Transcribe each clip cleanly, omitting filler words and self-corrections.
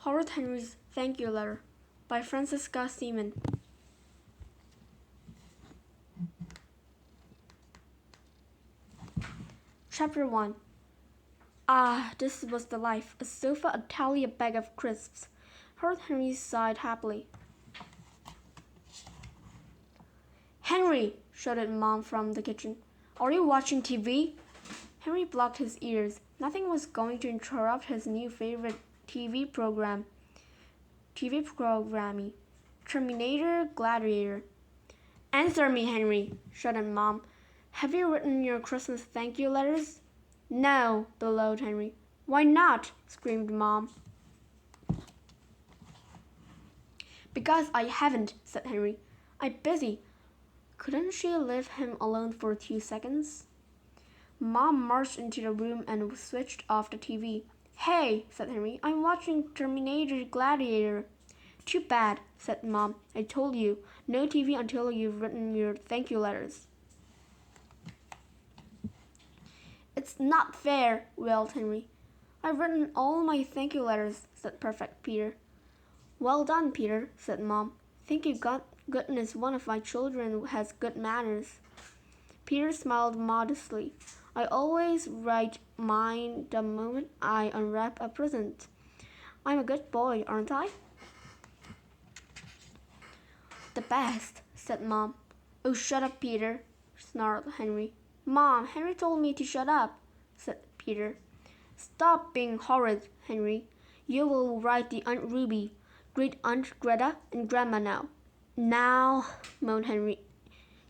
Horrid Henry's Thank You Letter by Francisca Seaman. Chapter 1. Ah, this was the life. A sofa, a tally, a bag of crisps. Horrid Henry sighed happily. Henry, shouted Mom from the kitchen. Are you watching TV? Henry blocked his ears. Nothing was going to interrupt his new favorite TV programming. Terminator Gladiator. Answer me, Henry, shouted Mom. Have you written your Christmas thank you letters? No, bellowed Henry. Why not? Screamed Mom. Because I haven't, said Henry. I'm busy. Couldn't she leave him alone for 2 seconds? Mom marched into the room and switched off the TV. Hey, said Henry, I'm watching Terminator Gladiator. Too bad, said Mom. I told you, no TV until you've written your thank you letters. It's not fair, wailed Henry. I've written all my thank you letters, said Perfect Peter. Well done, Peter, said Mom. Thank you, goodness one of my children has good manners. Peter smiled modestly. I always write mine the moment I unwrap a present. I'm a good boy, aren't I? The best, said Mom. Oh, shut up, Peter, snarled Henry. Mom, Henry told me to shut up, said Peter. Stop being horrid, Henry. You will write the Aunt Ruby, Great-Aunt Greta, and Grandma now. Now, moaned Henry.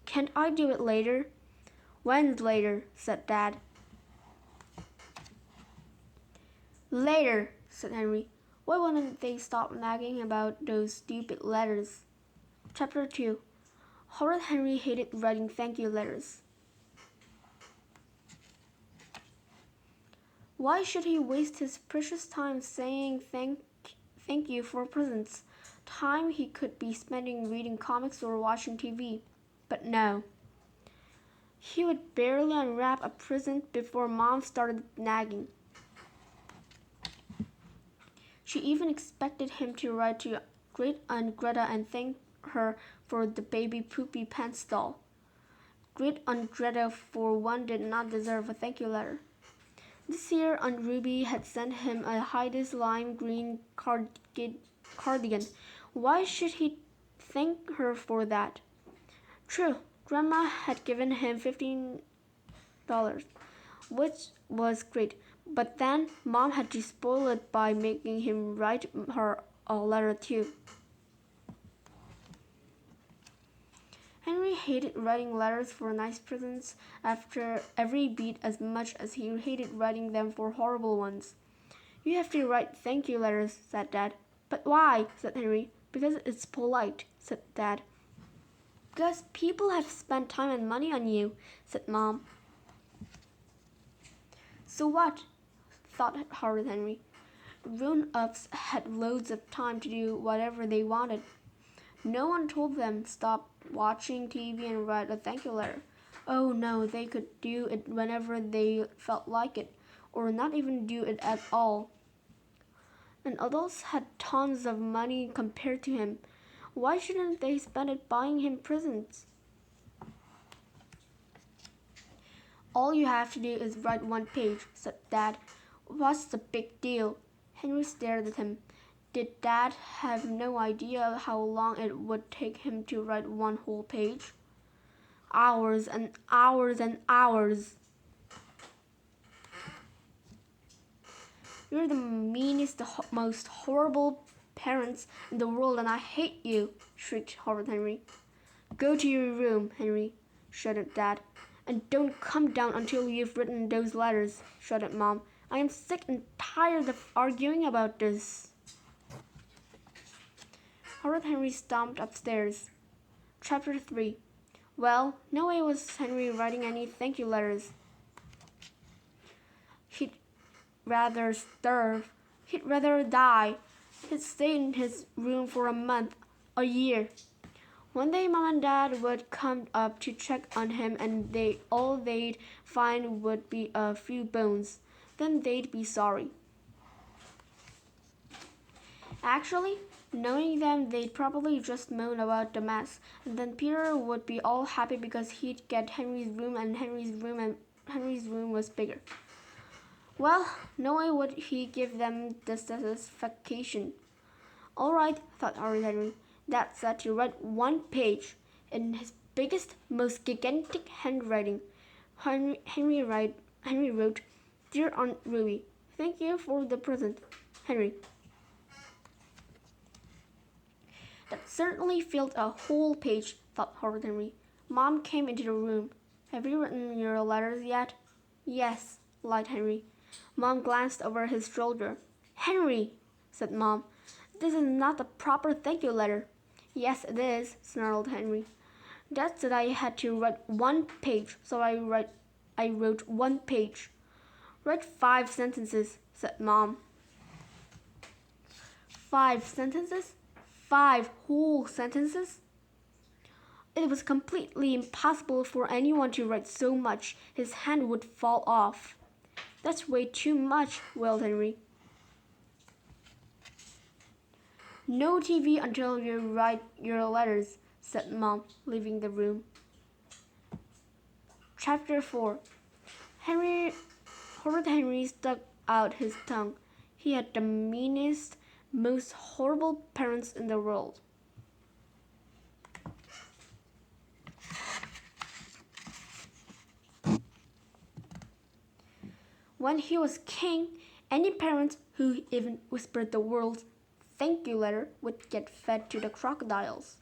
Can't I do it later? When's later? Said Dad. Later, said Henry. Why wouldn't they stop nagging about those stupid letters? Chapter 2. Horrid Henry hated writing thank you letters. Why should he waste his precious time saying thank you for presents? Time he could be spending reading comics or watching TV. But no. He would barely unwrap a present before Mom started nagging. She even expected him to write to Great-Aunt Greta and thank her for the baby poopy pants doll. Great-Aunt Greta, for one, did not deserve a thank you letter. This year, Aunt Ruby had sent him a Heidi's lime green cardigan. Why should he thank her for that? True, Grandma had given him $15, which was great, but then Mom had to spoil it by making him write her a letter too. Henry hated writing letters for nice presents after every beat as much as he hated writing them for horrible ones. You have to write thank you letters, said Dad. But why? Said Henry. Because it's polite, said Dad. Because people have spent time and money on you, said Mom. So what? Thought Horrid Henry. Grown-ups had loads of time to do whatever they wanted. No one told them stop watching TV and write a thank you letter. Oh no, they could do it whenever they felt like it, or not even do it at all. And adults had tons of money compared to him. Why shouldn't they spend it buying him presents? All you have to do is write one page, said Dad. What's the big deal? Henry stared at him. Did Dad have no idea how long it would take him to write one whole page? Hours and hours and hours. You're the meanest, most horrible parents in the world, and I hate you, shrieked Horrid Henry. Go to your room, Henry, shouted Dad. And don't come down until you've written those letters, shouted Mom. I am sick and tired of arguing about this. Horrid Henry stomped upstairs. Chapter 3. Well, no way was Henry writing any thank you letters. He'd rather starve. He'd rather die. He'd stay in his room for a month, a year. One day Mom and Dad would come up to check on him, and all they'd find would be a few bones. Then they'd be sorry. Actually, knowing them, they'd probably just moan about the mess, and then Peter would be all happy because he'd get Henry's room, and Henry's room was bigger. Well, no way would he give them the satisfaction. All right, thought Henry. That's set to write one page in his biggest, most gigantic handwriting. Henry wrote, "Dear Aunt Ruby, thank you for the present, Henry." That certainly filled a whole page, thought Horrid Henry. Mom came into the room. "Have you written your letters yet?" "Yes," lied Henry. Mom glanced over his shoulder. "Henry," said Mom, "this is not the proper thank you letter." "Yes, it is," snarled Henry. "Dad said I had to write one page, so I wrote one page." "Write 5 sentences," said Mom. 5 sentences? 5 whole sentences? It was completely impossible for anyone to write so much. His hand would fall off. "That's way too much," wailed Henry. "No TV until you write your letters," said Mom, leaving the room. Chapter 4. Horrid Henry stuck out his tongue. He had the meanest, most horrible parents in the world. When he was king, any parent who even whispered the words "thank you" letter would get fed to the crocodiles.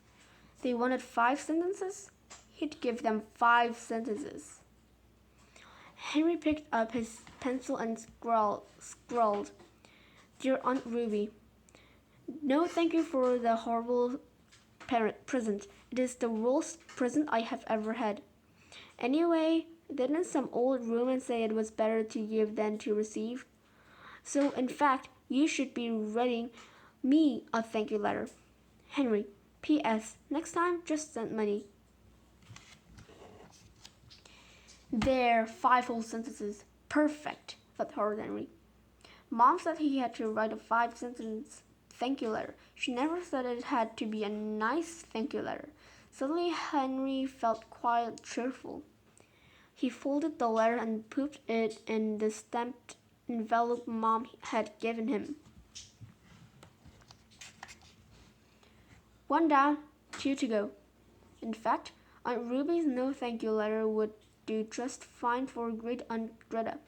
They wanted 5 sentences. He'd give them 5 sentences. Henry picked up his pencil and scrawled, "Dear Aunt Ruby, no thank you for the horrible present. It is the worst present I have ever had. Anyway, didn't some old Roman say it was better to give than to receive? So, in fact, you should be writing me a thank you letter. Henry, P.S. Next time, just send money." There, 5 whole sentences. Perfect, thought Horrid Henry. Mom said he had to write a 5-sentence thank you letter. She never said it had to be a nice thank you letter. Suddenly, Henry felt quite cheerful. He folded the letter and put it in the stamped envelope Mom had given him. 1 down, 2 to go. In fact, Aunt Ruby's no thank you letter would do just fine for Great Aunt Greta.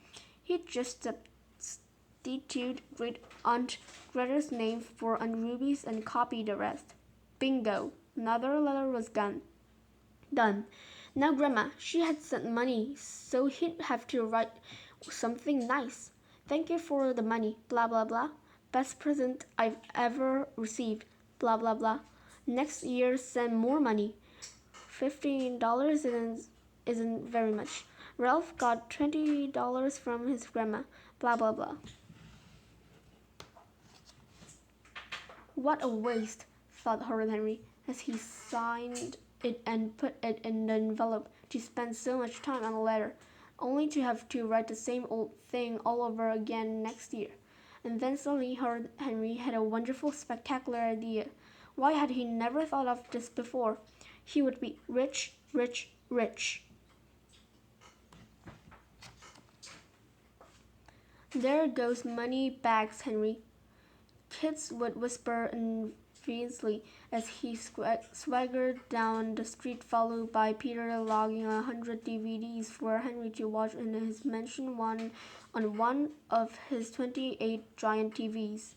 He'd just substitute Great Aunt Greta's name for Aunt Ruby's and copy the rest. Bingo! Another letter was done. Now Grandma, she had sent money, so he'd have to write something nice. "Thank you for the money, blah blah blah. Best present I've ever received, blah blah blah. Next year send more money. $15 isn't very much. Ralph got $20 from his grandma, blah blah blah." What a waste, thought Horrid Henry, as he signed it and put it in the envelope, to spend so much time on a letter, only to have to write the same old thing all over again next year. And then suddenly Horrid Henry had a wonderful, spectacular idea. Why had he never thought of this before? He would be rich, rich, rich. "There goes money bags, Henry," kids would whisper enviously as he swaggered down the street, followed by Peter logging 100 DVDs for Henry to watch in his mansion, on one of his 28 giant TVs.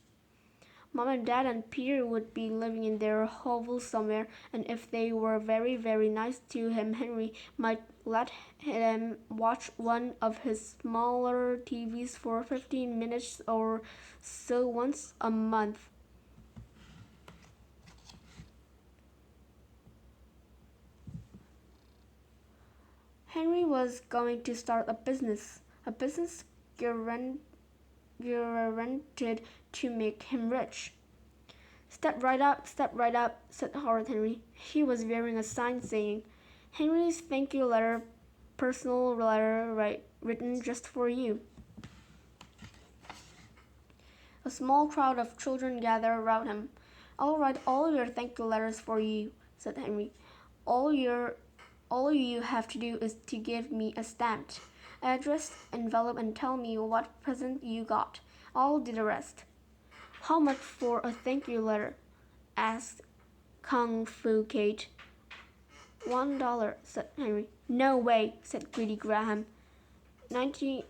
Mom and Dad and Peter would be living in their hovel somewhere, and if they were very, very nice to him, Henry might let him watch one of his smaller TVs for 15 minutes or so once a month. Henry was going to start a business guaranteed to make him rich. Step right up, said Horrid Henry. He was wearing a sign saying, "Henry's thank you letter, personal letter written just for you." A small crowd of children gathered around him. "I'll write all your thank you letters for you," said Henry. All you have to do is to give me a stamped address envelope and tell me what present you got. I'll do the rest." "How much for a thank you letter?" asked Kung Fu Kate. $1, said Henry. "No way," said Greedy Graham. 90,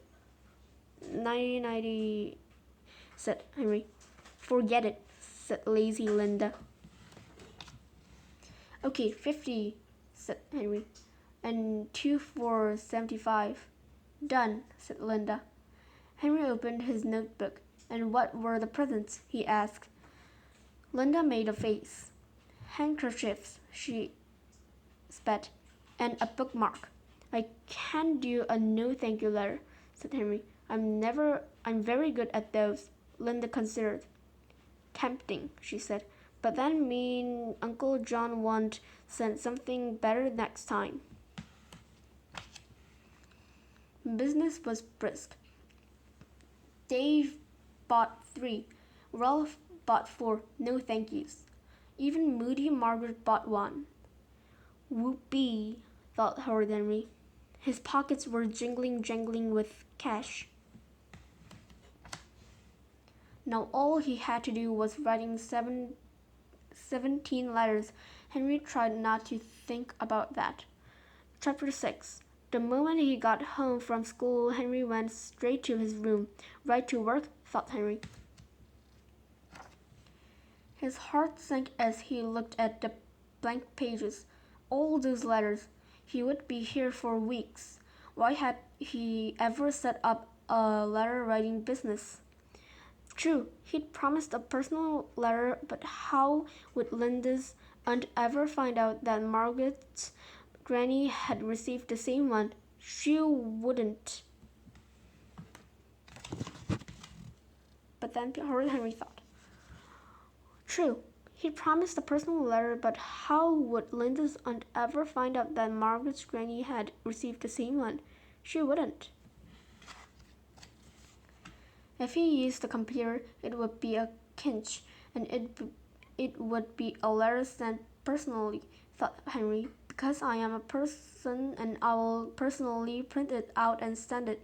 said Henry. "Forget it," said Lazy Linda. "Okay, 50, said Henry. "And 2 for 75. "Done," said Linda. Henry opened his notebook. "And what were the presents?" he asked. Linda made a face. "Handkerchiefs," she spat, "and a bookmark." "I can't do a no thank you letter," said Henry. I'm very good at those." Linda considered. "Tempting," she said. "But that means Uncle John won't send something better next time." Business was brisk. Dave bought 3. Ralph bought 4. No thank yous. Even Moody Margaret bought 1. Whoopee, thought Horrid Henry. His pockets were jangling with cash. Now all he had to do was writing 17 letters. Henry tried not to think about that. Chapter 6. The moment he got home from school, Henry went straight to his room. Right to work, thought Henry. His heart sank as he looked at the blank pages. All those letters. He would be here for weeks. Why had he ever set up a letter-writing business? True, he'd promised a personal letter, but how would Linda's aunt ever find out that Margaret's Granny had received the same one? She wouldn't. But then Horrid Henry thought. True, he'd promised a personal letter, but how would Linda's aunt ever find out that Margaret's Granny had received the same one? She wouldn't. If he used the computer, it would be a cinch, and it would be a letter sent personally, thought Henry. Because I am a person, and I will personally print it out and send it.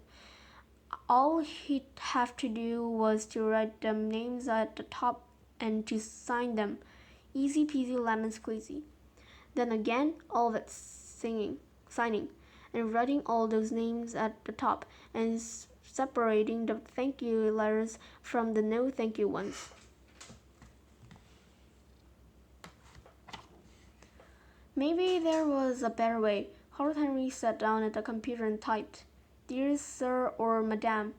All he'd have to do was to write the names at the top and to sign them. Easy peasy lemon squeezy. Then again, all that signing, and writing all those names at the top, and separating the thank you letters from the no thank you ones. Maybe there was a better way. Horrid Henry sat down at the computer and typed, "Dear Sir or Madame."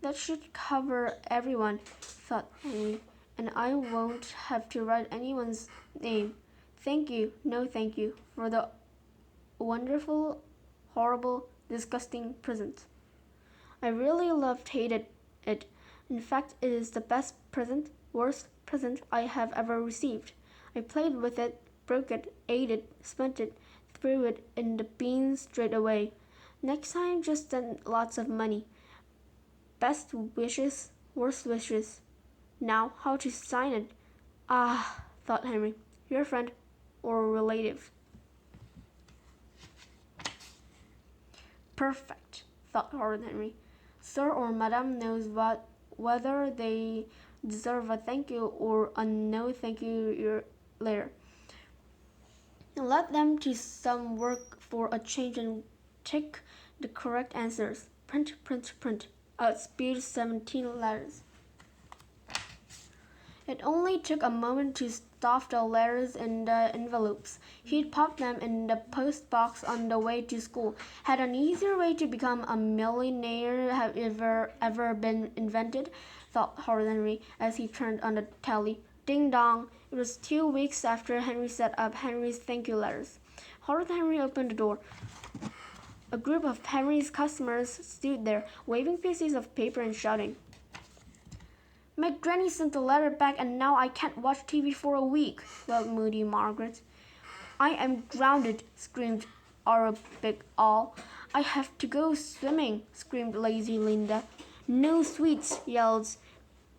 That should cover everyone, thought Henry, and I won't have to write anyone's name. Thank you, no thank you, for the wonderful, horrible, disgusting present. I really hated it. In fact, it is the worst present I have ever received. I played with it, broke it, ate it, spent it, threw it in the bin straight away. Next time, just send lots of money. Best wishes, worst wishes. Now, how to sign it? Ah, thought Henry, your friend or relative. Perfect, thought Horrid Henry. Sir or Madame knows whether they deserve a thank you or a no thank you later. Let them do some work for a change and tick the correct answers. Print, print, print. Outspewed 17 letters. It only took a moment to stuff the letters in the envelopes. He'd popped them in the post box on the way to school. Had an easier way to become a millionaire have ever been invented? Thought Horrid Henry as he turned on the tally. Ding dong! It was 2 weeks after Henry set up Henry's thank you letters. Horrid Henry opened the door. A group of Henry's customers stood there, waving pieces of paper and shouting. My granny sent the letter back and now I can't watch TV for a week, wailed Moody Margaret. I am grounded, screamed Arabic All. I have to go swimming, screamed Lazy Linda. No sweets, yelled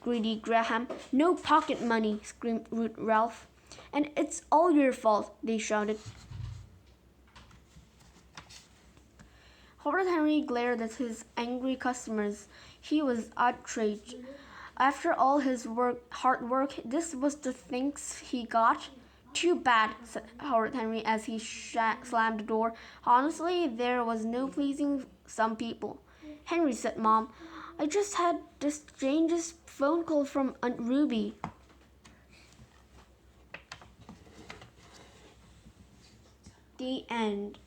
greedy Graham. No pocket money, screamed Ralph. And it's all your fault, they shouted. Horrid Henry glared at his angry customers. He was outraged. After all his hard work, this was the thanks he got? Too bad, said Horrid Henry as he slammed the door. Honestly, there was no pleasing some people. Henry, said Mom, I just had the strangest phone call from Aunt Ruby. The end.